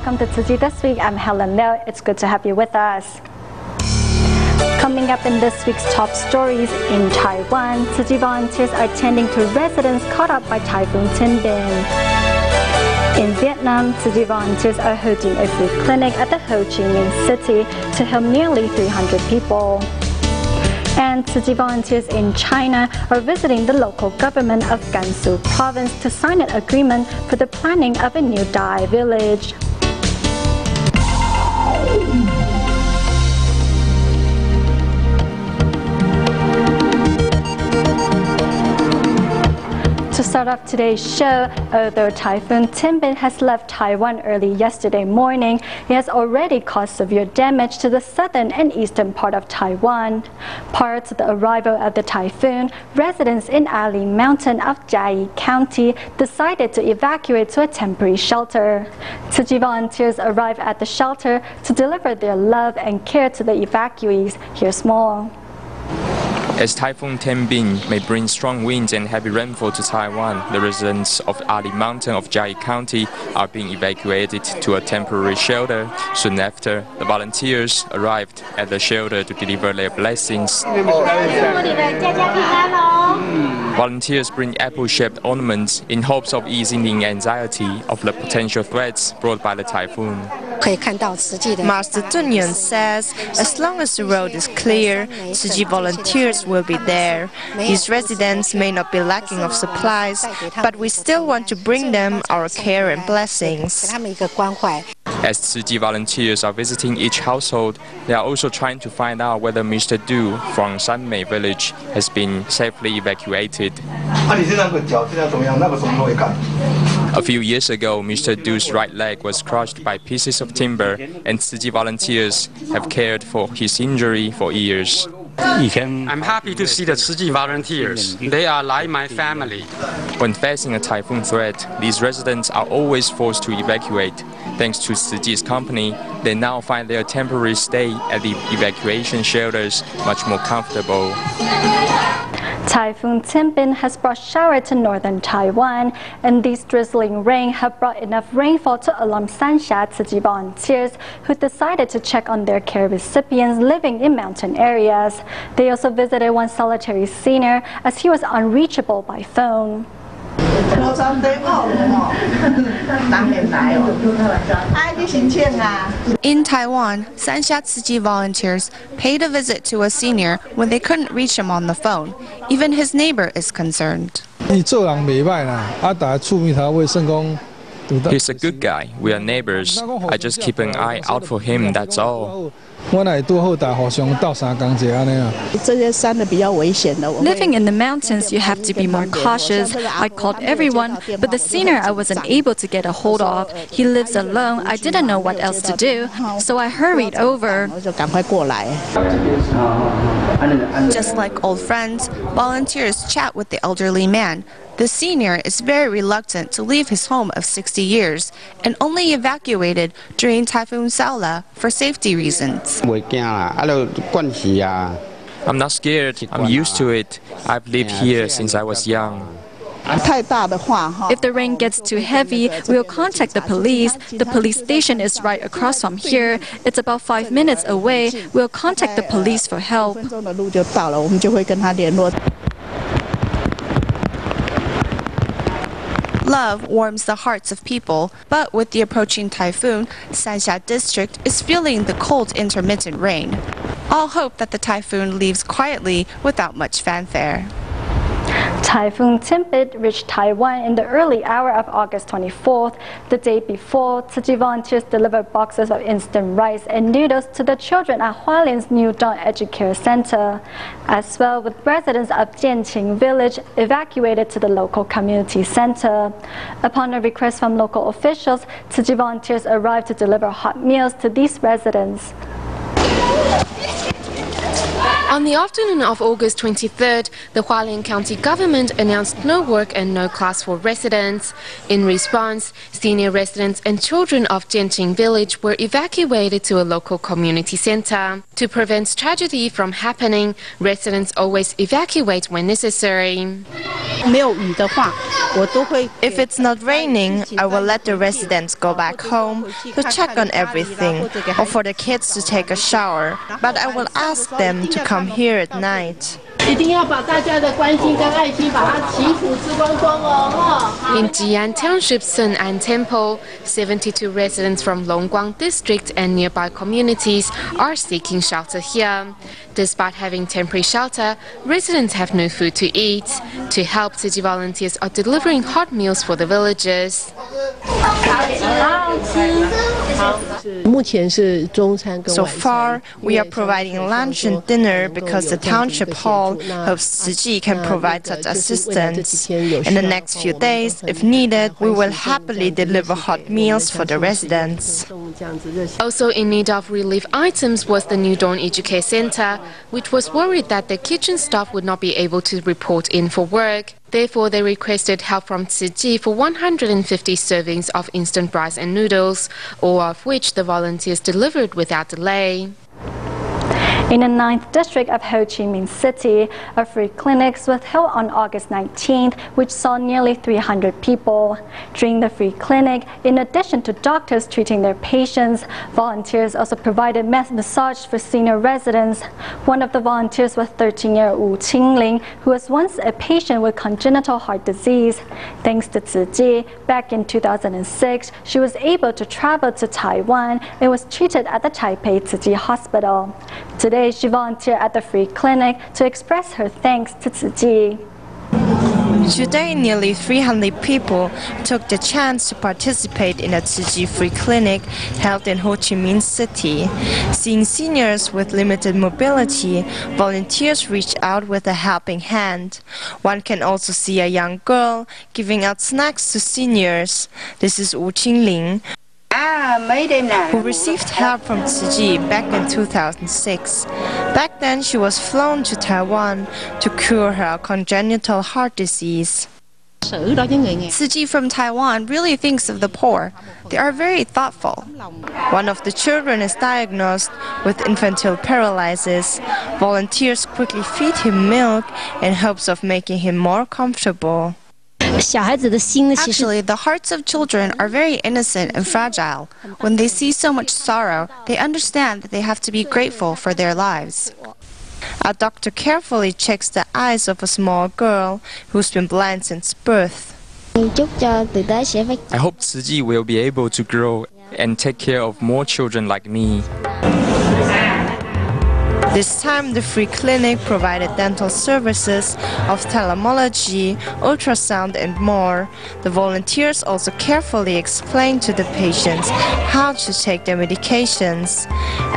welcome to Tzu Chi This Week. I'm Helen Liu. It's good to have you with us. Coming up in this week's top stories, in Taiwan, Tzu Chi volunteers are tending to residents caught up by Typhoon Timbin. In Vietnam, Tzu Chi volunteers are hosting a free clinic at the Ho Chi Minh City to help nearly 300 people. And Tzu Chi volunteers in China are visiting the local government of Gansu province to sign an agreement for the planning of a new dye village. To start off today's show, although Typhoon Timbin has left Taiwan early yesterday morning, it has already caused severe damage to the southern and eastern part of Taiwan. Prior to the arrival of the typhoon, residents in Ali Mountain of Jiayi County decided to evacuate to a temporary shelter. Tzu Chi volunteers arrived at the shelter to deliver their love and care to the evacuees. Here's more. As Typhoon Timbin may bring strong winds and heavy rainfall to Taiwan, the residents of Ali Mountain of Jiayi County are being evacuated to a temporary shelter. Soon after, the volunteers arrived at the shelter to deliver their blessings. Volunteers bring apple-shaped ornaments in hopes of easing the anxiety of the potential threats brought by the typhoon. Master Tunyan says, as long as the road is clear, Tzu Chi volunteers will be there. These residents may not be lacking of supplies, but we still want to bring them our care and blessings. As Tzu Chi volunteers are visiting each household, they are also trying to find out whether Mr. Du from Sanmei village has been safely evacuated. A few years ago, Mr. Du's right leg was crushed by pieces of timber, and Tzu Chi volunteers have cared for his injury for years. I'm happy to see the Tzu Chi volunteers. They are like my family. When facing a typhoon threat, these residents are always forced to evacuate. Thanks to Tzu Chi's company, they now find their temporary stay at the evacuation shelters much more comfortable. Typhoon Timbin has brought showers to northern Taiwan, and these drizzling rain have brought enough rainfall to alarm Sansha Tzu Chi volunteers who decided to check on their care recipients living in mountain areas. They also visited one solitary senior as he was unreachable by phone. In Taiwan, Sansha Tzu Chi volunteers paid a visit to a senior when they couldn't reach him on the phone. Even his neighbor is concerned. He's a good guy. We are neighbors. I just keep an eye out for him, that's all. Living in the mountains, you have to be more cautious. I called everyone, but the senior I wasn't able to get a hold of. He lives alone. I didn't know what else to do, so I hurried over. Just like old friends, volunteers chat with the elderly man. The senior is very reluctant to leave his home of 60 years and only evacuated during Typhoon Saola for safety reasons. I'm not scared. I'm used to it. I've lived here since I was young. If the rain gets too heavy, we'll contact the police. The police station is right across from here. It's about 5 minutes away. We'll contact the police for help. Love warms the hearts of people, but with the approaching typhoon, Sansha district is feeling the cold intermittent rain. All hope that the typhoon leaves quietly without much fanfare. Typhoon Timbin reached Taiwan in the early hour of August 24th. The day before, Tzu Chi volunteers delivered boxes of instant rice and noodles to the children at Hualien's New Dawn Educare Center, as well with residents of Jianqing village evacuated to the local community center. Upon a request from local officials, Tzu Chi volunteers arrived to deliver hot meals to these residents. On the afternoon of August 23rd, the Hualien County government announced no work and no class for residents. In response, senior residents and children of Jianqing village were evacuated to a local community center. To prevent tragedy from happening, residents always evacuate when necessary. If it's not raining, I will let the residents go back home to check on everything or for the kids to take a shower, but I will ask them to come here at night. In Jian Township Sun An Temple, 72 residents from Longguang District and nearby communities are seeking shelter here. Despite having temporary shelter, residents have no food to eat. To help, Tzu Chi volunteers are delivering hot meals for the villagers. So far, we are providing lunch and dinner because the township hall hopes Tzu Chi can provide such assistance. In the next few days, if needed, we will happily deliver hot meals for the residents. Also in need of relief items was the New Dawn Educare Center, which was worried that the kitchen staff would not be able to report in for work. Therefore, they requested help from Tzu Chi for 150 servings of instant rice and noodles, all of which the volunteers delivered without delay. In the 9th district of Ho Chi Minh City, a free clinic was held on August 19th, which saw nearly 300 people. During the free clinic, in addition to doctors treating their patients, volunteers also provided massage for senior residents. One of the volunteers was 13-year-old Wu Qingling, who was once a patient with congenital heart disease. Thanks to Tzu Chi, back in 2006, she was able to travel to Taiwan and was treated at the Taipei Tzu Chi Hospital. Today, she volunteered at the free clinic to express her thanks to Tzu Chi. Today, nearly 300 people took the chance to participate in a Tzu Chi free clinic held in Ho Chi Minh City. Seeing seniors with limited mobility, volunteers reached out with a helping hand. One can also see a young girl giving out snacks to seniors. This is Wu Qingling, who received help from Tzu Chi back in 2006. Back then, she was flown to Taiwan to cure her congenital heart disease. Tzu Chi from Taiwan really thinks of the poor. They are very thoughtful. One of the children is diagnosed with infantile paralysis. Volunteers quickly feed him milk in hopes of making him more comfortable. Actually, the hearts of children are very innocent and fragile. When they see so much sorrow, they understand that they have to be grateful for their lives. A doctor carefully checks the eyes of a small girl who's been blind since birth. I hope Tzu Chi will be able to grow and take care of more children like me. This time, the free clinic provided dental services, ophthalmology, ultrasound, and more. The volunteers also carefully explained to the patients how to take their medications.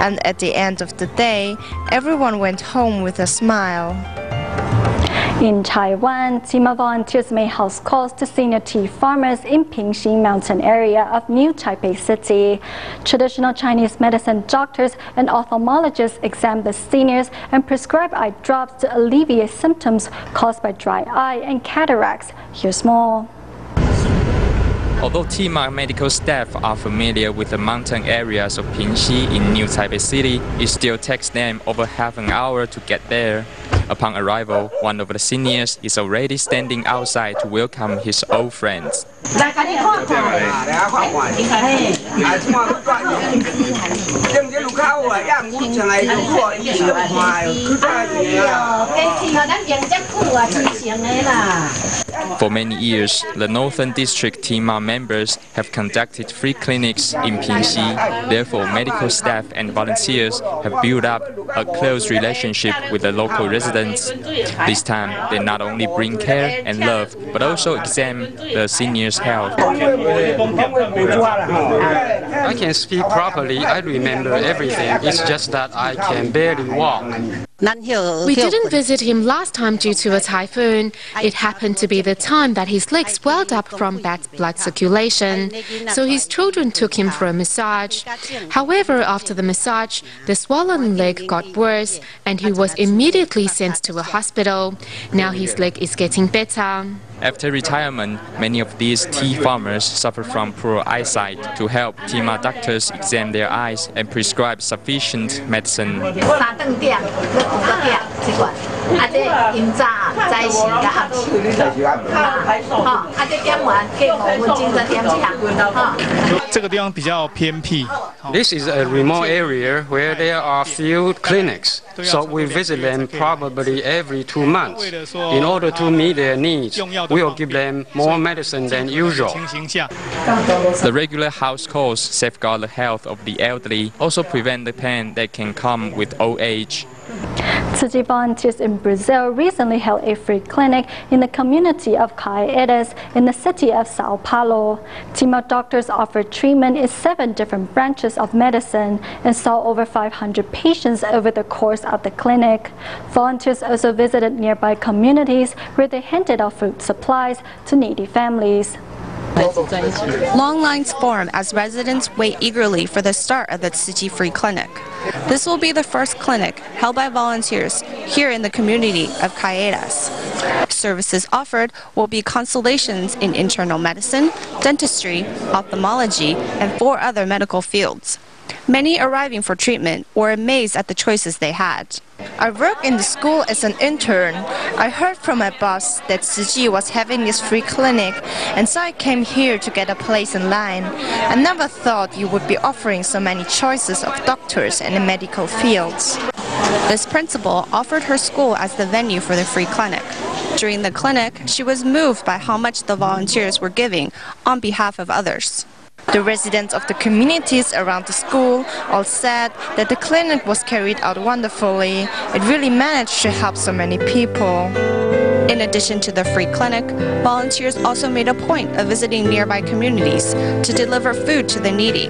And at the end of the day, everyone went home with a smile. In Taiwan, Tima volunteers made house calls to senior tea farmers in Pingxi mountain area of New Taipei City. Traditional Chinese medicine doctors and ophthalmologists examine the seniors and prescribe eye drops to alleviate symptoms caused by dry eye and cataracts. Here's more. Although Tima medical staff are familiar with the mountain areas of Pingxi in New Taipei City, it still takes them over half an hour to get there. Upon arrival, one of the seniors is already standing outside to welcome his old friends. For many years, the Northern District Tima members have conducted free clinics in Pingxi. Therefore, medical staff and volunteers have built up a close relationship with the local residents. This time, they not only bring care and love, but also examine the seniors' health. I can speak properly. I remember everything. It's just that I can barely walk. We didn't visit him last time due to a typhoon. It happened to be the time that his leg swelled up from bad blood circulation, so his children took him for a massage. However, after the massage, the swollen leg got worse and he was immediately sent to a hospital. Now his leg is getting better. After retirement, many of these tea farmers suffer from poor eyesight. To help, Tima doctors examine their eyes and prescribe sufficient medicine. This is a remote area where there are few clinics, so we visit them probably every 2 months. In order to meet their needs, we will give them more medicine than usual. The regular house calls safeguard the health of the elderly, also prevent the pain that can come with old age. Tzu Chi volunteers in Brazil recently held a free clinic in the community of Caetés in the city of Sao Paulo. Team of doctors offered treatment in 7 different branches of medicine and saw over 500 patients over the course of the clinic. Volunteers also visited nearby communities where they handed out food supplies to needy families. Long lines form as residents wait eagerly for the start of the Tzu Chi Free Clinic. This will be the first clinic held by volunteers here in the community of Caetés. Services offered will be consultations in internal medicine, dentistry, ophthalmology, and 4 other medical fields. Many arriving for treatment were amazed at the choices they had. I work in the school as an intern. I heard from my boss that Tzu Chi was having this free clinic, and so I came here to get a place in line. I never thought you would be offering so many choices of doctors and the medical fields. This principal offered her school as the venue for the free clinic. During the clinic, she was moved by how much the volunteers were giving on behalf of others. The residents of the communities around the school all said that the clinic was carried out wonderfully. It really managed to help so many people. In addition to the free clinic, volunteers also made a point of visiting nearby communities to deliver food to the needy,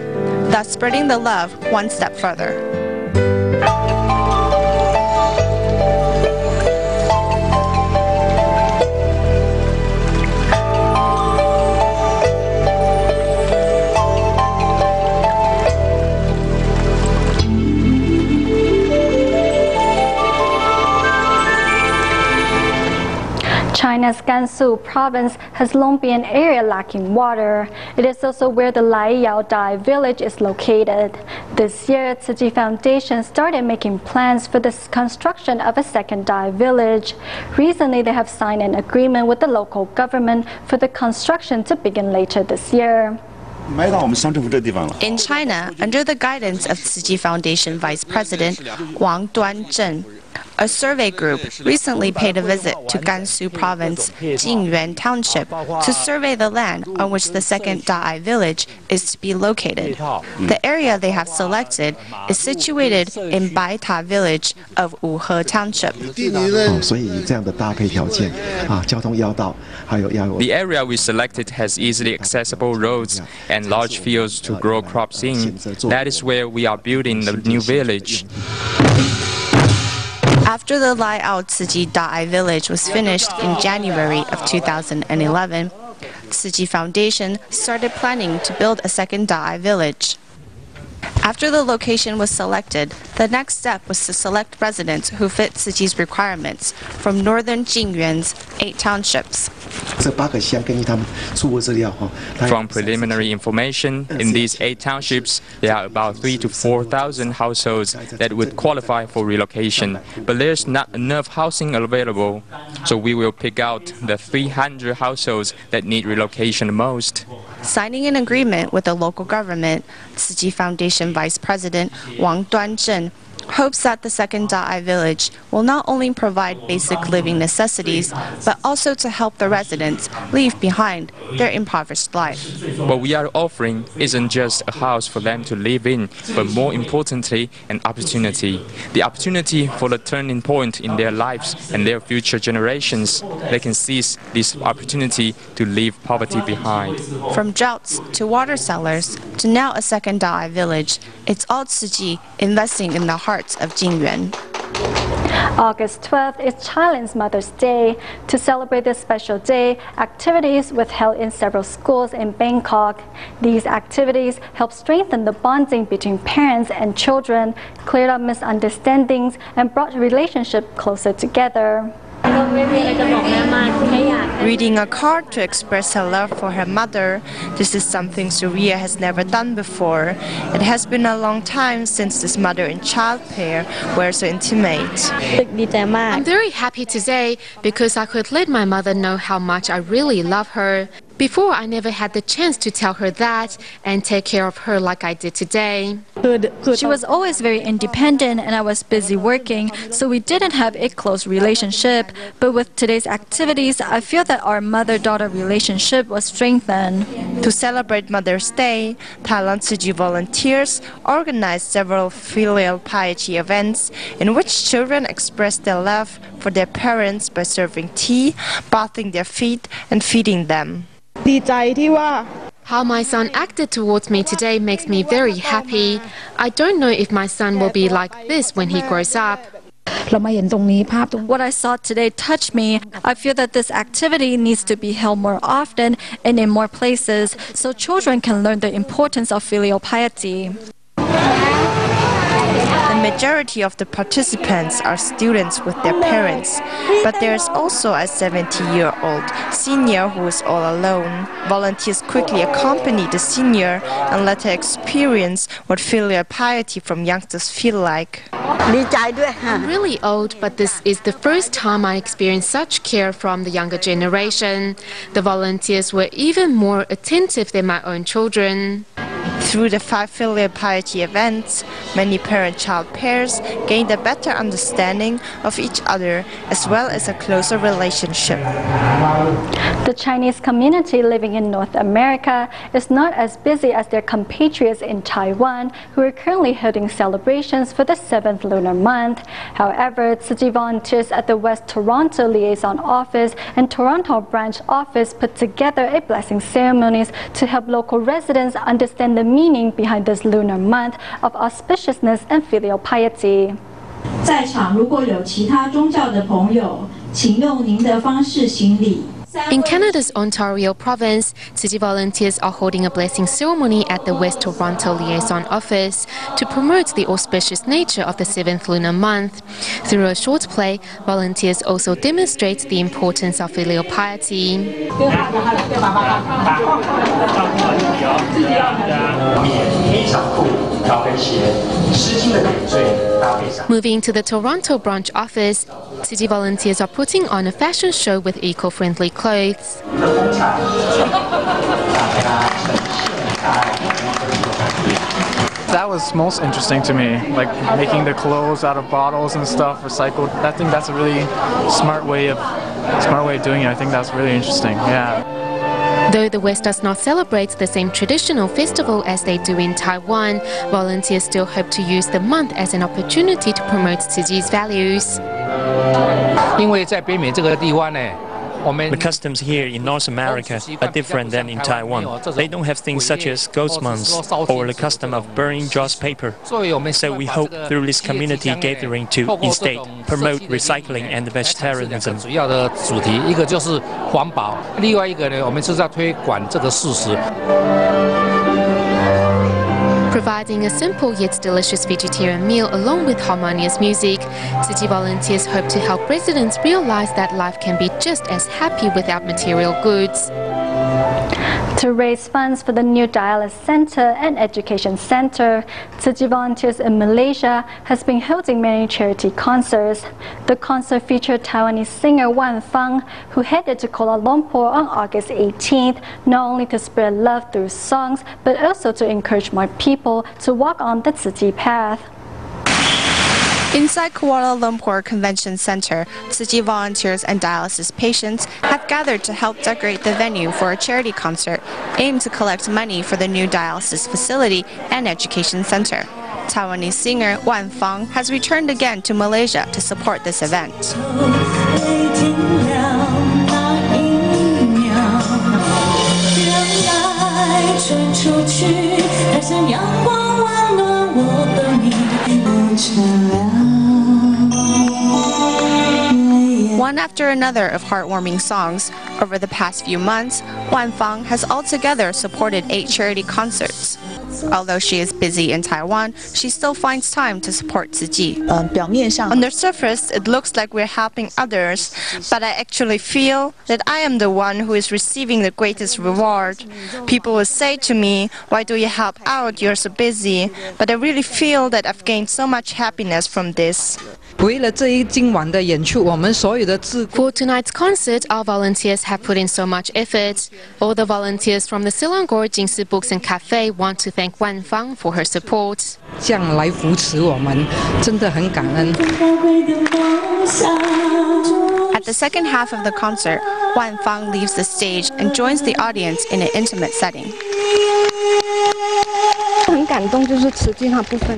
thus spreading the love one step further. China's Gansu province has long been an area lacking water. It is also where the Laiyao Dai village is located. This year, Tzu Chi Foundation started making plans for the construction of a second Dai village. Recently, they have signed an agreement with the local government for the construction to begin later this year. In China, under the guidance of Tzu Chi Foundation Vice President Wang Duanzhen, a survey group recently paid a visit to Gansu Province, Jingyuan Township, to survey the land on which the second Da'ai village is to be located. The area they have selected is situated in Baita village of Wuhe Township. The area we selected has easily accessible roads and large fields to grow crops in. That is where we are building the new village. After the Laiyao Tzu Chi Da'ai village was finished in January of 2011, Tzu Chi Foundation started planning to build a second Da'ai village. After the location was selected, the next step was to select residents who fit Tzu Chi's requirements from northern Jingyuan's 8 townships. From preliminary information, in these 8 townships, there are about 3,000 to 4,000 households that would qualify for relocation, but there's not enough housing available, so we will pick out the 300 households that need relocation the most. Signing an agreement with the local government, Tzu Chi Foundation Vice President Wang Duanzhen hopes that the second Da'ai village will not only provide basic living necessities, but also to help the residents leave behind their impoverished life. What we are offering isn't just a house for them to live in, but more importantly, an opportunity. The opportunity for the turning point in their lives and their future generations. They can seize this opportunity to leave poverty behind. From droughts to water cellars to now a second Da'ai village, it's all Tzu Chi investing in the hearts of Jingyuan. August 12th is Thailand's Mother's Day. To celebrate this special day, activities were held in several schools in Bangkok. These activities help strengthen the bonding between parents and children, cleared up misunderstandings, and brought relationships closer together. Reading a card to express her love for her mother. This is something Surya has never done before. It has been a long time since this mother and child pair were so intimate. I'm very happy today because I could let my mother know how much I really love her. Before, I never had the chance to tell her that and take care of her like I did today. She was always very independent and I was busy working, so we didn't have a close relationship. But with today's activities, I feel that our mother-daughter relationship was strengthened. To celebrate Mother's Day, Thailand Tzu Chi volunteers organized several filial piety events in which children expressed their love for their parents by serving tea, bathing their feet, and feeding them. How my son acted towards me today makes me very happy. I don't know if my son will be like this when he grows up. What I saw today touched me. I feel that this activity needs to be held more often and in more places so children can learn the importance of filial piety. The majority of the participants are students with their parents, but there is also a 70-year-old senior who is all alone. Volunteers quickly accompany the senior and let her experience what filial piety from youngsters feel like. I'm really old, but this is the first time I experienced such care from the younger generation. The volunteers were even more attentive than my own children. Through the 5 filial piety events, many parent-child pairs gained a better understanding of each other as well as a closer relationship. The Chinese community living in North America is not as busy as their compatriots in Taiwan, who are currently holding celebrations for the 7th lunar month. However, Tzu Chi volunteers at the West Toronto Liaison Office and Toronto Branch Office put together a blessing ceremonies to help local residents understand the meaning behind this lunar month of auspiciousness and filial piety. 在场如果有其他宗教的朋友，请用您的方式行礼。 In Canada's Ontario province, Tzu Chi volunteers are holding a blessing ceremony at the West Toronto Liaison Office to promote the auspicious nature of the 7th lunar month. Through a short play, volunteers also demonstrate the importance of filial piety. Moving to the Toronto branch office, Tzu Chi volunteers are putting on a fashion show with eco-friendly clothes. That was most interesting to me, like making the clothes out of bottles and stuff, recycled. I think that's a really smart way of doing it. I think that's really interesting. Yeah. Though the West does not celebrate the same traditional festival as they do in Taiwan, volunteers still hope to use the month as an opportunity to promote Tzu Chi's values. 因为在北美这个地方呢。 The customs here in North America are different than in Taiwan. They don't have things such as ghost months or the custom of burning joss paper. So we hope through this community gathering to instead promote recycling and vegetarianism. 主要的主题一个就是环保，另外一个呢，我们就是要推广这个素食。 Providing a simple yet delicious vegetarian meal along with harmonious music, Tzu Chi volunteers hope to help residents realize that life can be just as happy without material goods. To raise funds for the new dialysis center and education center, Tzu Chi volunteers in Malaysia has been holding many charity concerts. The concert featured Taiwanese singer Wan Fang, who headed to Kuala Lumpur on August 18th, not only to spread love through songs, but also to encourage more people to walk on the Tzu Chi path. Inside Kuala Lumpur Convention Center, Tzu Chi volunteers and dialysis patients have gathered to help decorate the venue for a charity concert aimed to collect money for the new dialysis facility and education center. Taiwanese singer Wan Fang has returned again to Malaysia to support this event. One after another of heartwarming songs, over the past few months, Wanfang has altogether supported 8 charity concerts. Although she is busy in Taiwan, she still finds time to support Tzu Chi. On the surface, it looks like we're helping others, but I actually feel that I am the one who is receiving the greatest reward. People will say to me, "Why do you help out? You're so busy." But I really feel that I've gained so much happiness from this. For tonight's concert, our volunteers have put in so much effort. All the volunteers from the Selangor Jingsi Books and Cafe want to thank Wanfang for her support. At the second half of the concert, Wanfang leaves the stage and joins the audience in an intimate setting.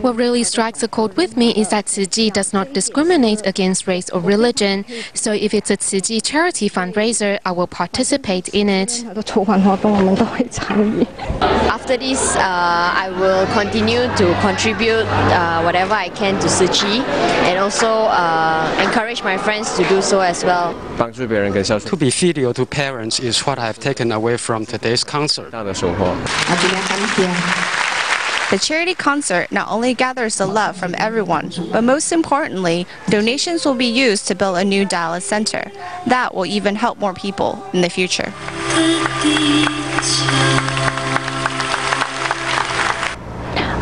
What really strikes a chord with me is that Tzu Chi does not discriminate against race or religion, so if it's a Tzu Chi charity fundraiser, I will participate in it. After this, I will continue to contribute whatever I can to Tzu Chi, and also encourage my friends to do so as well. To be filial to parents is what I have taken away from today's concert. The charity concert not only gathers the love from everyone, but most importantly, donations will be used to build a new dialysis center. That will even help more people in the future.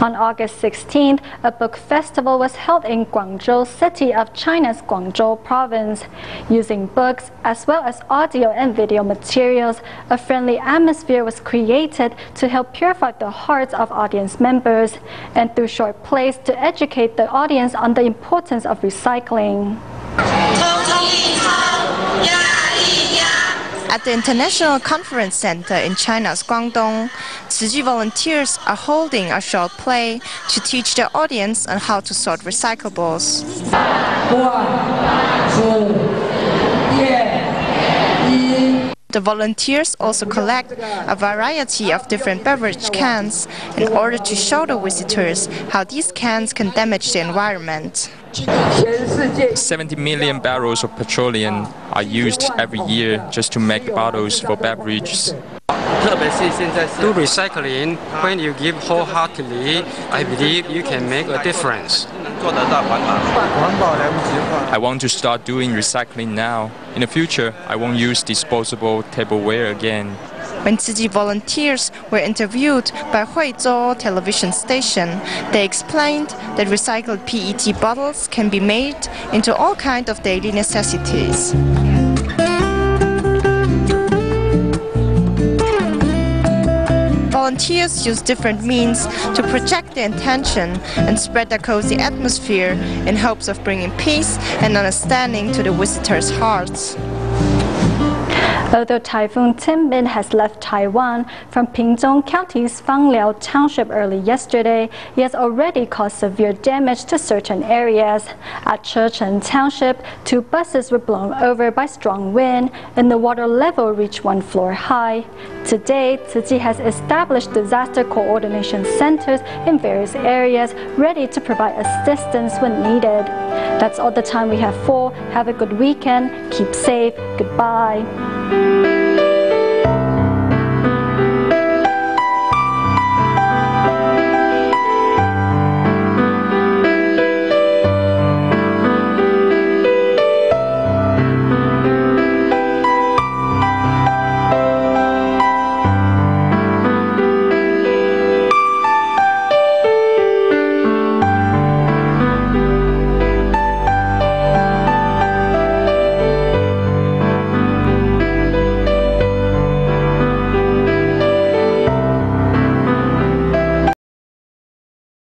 On August 16th, a book festival was held in Guangzhou city of China's Guangzhou province. Using books as well as audio and video materials, a friendly atmosphere was created to help purify the hearts of audience members, and through short plays to educate the audience on the importance of recycling. At the International Conference Center in China's Guangdong, Tzu Chi volunteers are holding a short play to teach the audience on how to sort recyclables. The volunteers also collect a variety of different beverage cans in order to show the visitors how these cans can damage the environment. 70 million barrels of petroleum are used every year just to make bottles for beverages. Do recycling, when you give wholeheartedly, I believe you can make a difference. I want to start doing recycling now. In the future, I won't use disposable tableware again. When Tzu Chi volunteers were interviewed by Huizhou television station, they explained that recycled PET bottles can be made into all kinds of daily necessities. Volunteers use different means to project their intention and spread a cozy atmosphere in hopes of bringing peace and understanding to the visitors' hearts. Although Typhoon Tianbin has left Taiwan from Pingzong County's Fangliao Township early yesterday, it has already caused severe damage to certain areas. At Chechen Township, 2 buses were blown over by strong wind, and the water level reached 1 floor high. Today, Tzu Chi has established disaster coordination centers in various areas, ready to provide assistance when needed. That's all the time we have for. Have a good weekend. Keep safe. Goodbye.